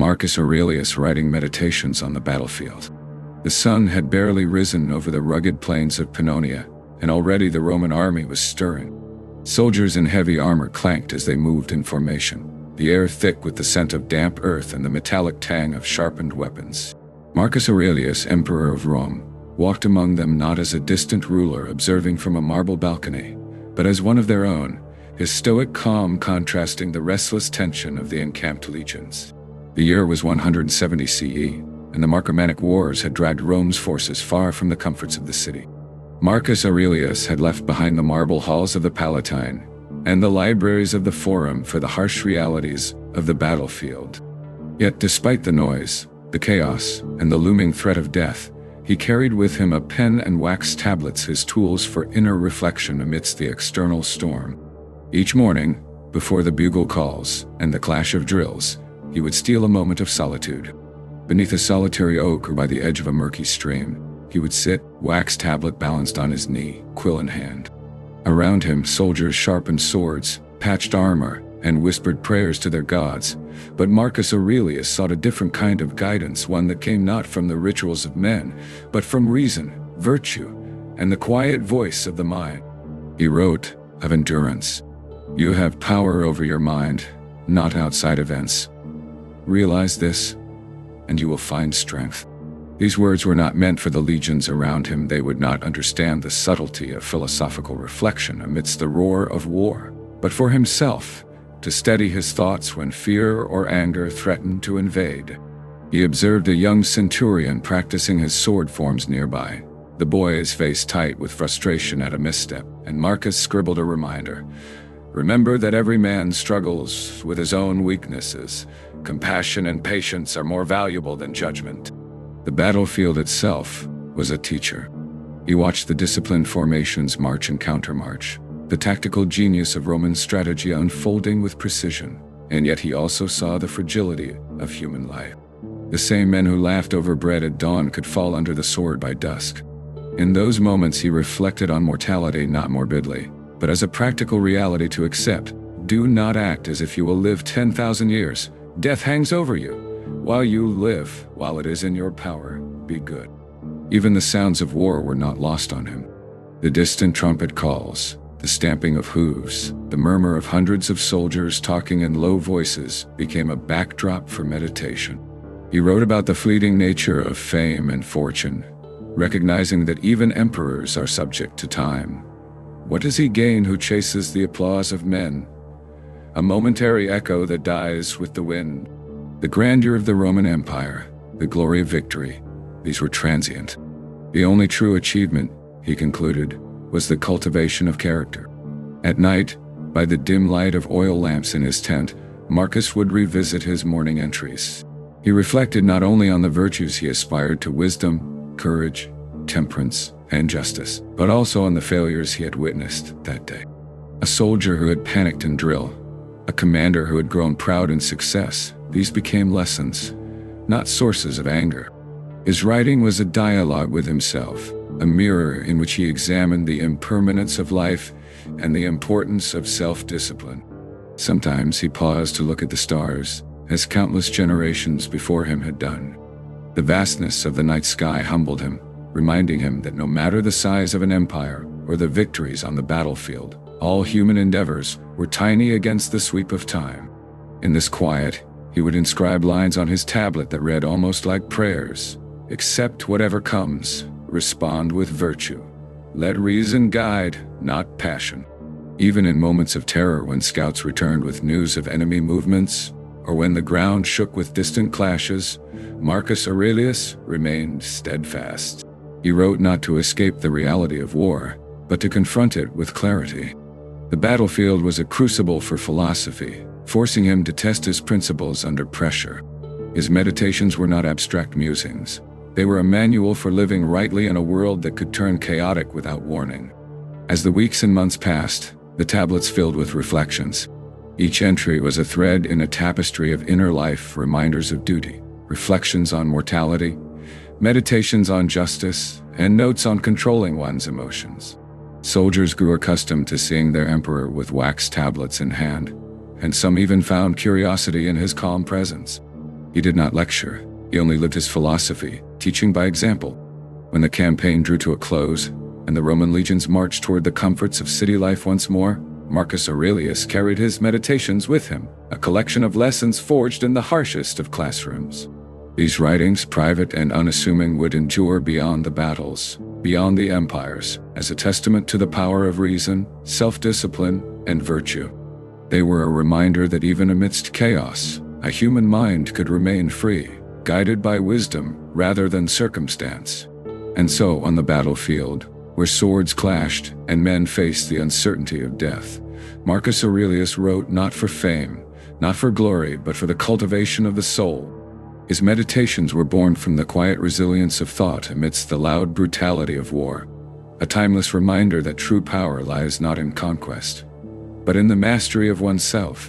Marcus Aurelius writing meditations on the battlefield. The sun had barely risen over the rugged plains of Pannonia, and already the Roman army was stirring. Soldiers in heavy armor clanked as they moved in formation, the air thick with the scent of damp earth and the metallic tang of sharpened weapons. Marcus Aurelius, emperor of Rome, walked among them not as a distant ruler observing from a marble balcony, but as one of their own, his stoic calm contrasting the restless tension of the encamped legions. The year was 170 CE, and the Marcomannic Wars had dragged Rome's forces far from the comforts of the city. Marcus Aurelius had left behind the marble halls of the Palatine and the libraries of the Forum for the harsh realities of the battlefield. Yet despite the noise, the chaos, and the looming threat of death, he carried with him a pen and wax tablets, his tools for inner reflection amidst the external storm. Each morning, before the bugle calls and the clash of drills, he would steal a moment of solitude. Beneath a solitary oak or by the edge of a murky stream, he would sit, wax tablet balanced on his knee, quill in hand. Around him, soldiers sharpened swords, patched armor, and whispered prayers to their gods. But Marcus Aurelius sought a different kind of guidance, one that came not from the rituals of men, but from reason, virtue, and the quiet voice of the mind. He wrote of endurance. "You have power over your mind, not outside events. Realize this, and you will find strength." These words were not meant for the legions around him. They would not understand the subtlety of philosophical reflection amidst the roar of war, but for himself, to steady his thoughts when fear or anger threatened to invade. He observed a young centurion practicing his sword forms nearby, the boy his face tight with frustration at a misstep, and Marcus scribbled a reminder. "Remember that every man struggles with his own weaknesses. Compassion and patience are more valuable than judgment." The battlefield itself was a teacher. He watched the disciplined formations march and countermarch, the tactical genius of Roman strategy unfolding with precision, and yet he also saw the fragility of human life. The same men who laughed over bread at dawn could fall under the sword by dusk. In those moments he reflected on mortality not morbidly, but as a practical reality to accept. Do not act as if you will live 10,000 years. Death hangs over you. While you live, while it is in your power, be good. Even the sounds of war were not lost on him. The distant trumpet calls, the stamping of hooves, the murmur of hundreds of soldiers talking in low voices became a backdrop for meditation. He wrote about the fleeting nature of fame and fortune, recognizing that even emperors are subject to time. What does he gain who chases the applause of men? A momentary echo that dies with the wind. The grandeur of the Roman Empire, the glory of victory, these were transient. The only true achievement, he concluded, was the cultivation of character. At night, by the dim light of oil lamps in his tent, Marcus would revisit his morning entries. He reflected not only on the virtues he aspired to, wisdom, courage, temperance, and justice, but also on the failures he had witnessed that day. A soldier who had panicked in drill, a commander who had grown proud in success, these became lessons, not sources of anger. His writing was a dialogue with himself, a mirror in which he examined the impermanence of life and the importance of self-discipline. Sometimes he paused to look at the stars, as countless generations before him had done. The vastness of the night sky humbled him, reminding him that no matter the size of an empire or the victories on the battlefield, all human endeavors were tiny against the sweep of time. In this quiet, he would inscribe lines on his tablet that read almost like prayers. "Accept whatever comes, respond with virtue. Let reason guide, not passion." Even in moments of terror, when scouts returned with news of enemy movements, or when the ground shook with distant clashes, Marcus Aurelius remained steadfast. He wrote not to escape the reality of war, but to confront it with clarity. The battlefield was a crucible for philosophy, forcing him to test his principles under pressure. His meditations were not abstract musings. They were a manual for living rightly in a world that could turn chaotic without warning. As the weeks and months passed, the tablets filled with reflections. Each entry was a thread in a tapestry of inner life, reminders of duty, reflections on mortality, meditations on justice, and notes on controlling one's emotions. Soldiers grew accustomed to seeing their emperor with wax tablets in hand, and some even found curiosity in his calm presence. He did not lecture, he only lived his philosophy, teaching by example. When the campaign drew to a close, and the Roman legions marched toward the comforts of city life once more, Marcus Aurelius carried his meditations with him, a collection of lessons forged in the harshest of classrooms. These writings, private and unassuming, would endure beyond the battles, beyond the empires, as a testament to the power of reason, self-discipline, and virtue. They were a reminder that even amidst chaos, a human mind could remain free, guided by wisdom rather than circumstance. And so, on the battlefield, where swords clashed and men faced the uncertainty of death, Marcus Aurelius wrote not for fame, not for glory, but for the cultivation of the soul. His meditations were born from the quiet resilience of thought amidst the loud brutality of war, a timeless reminder that true power lies not in conquest, but in the mastery of oneself.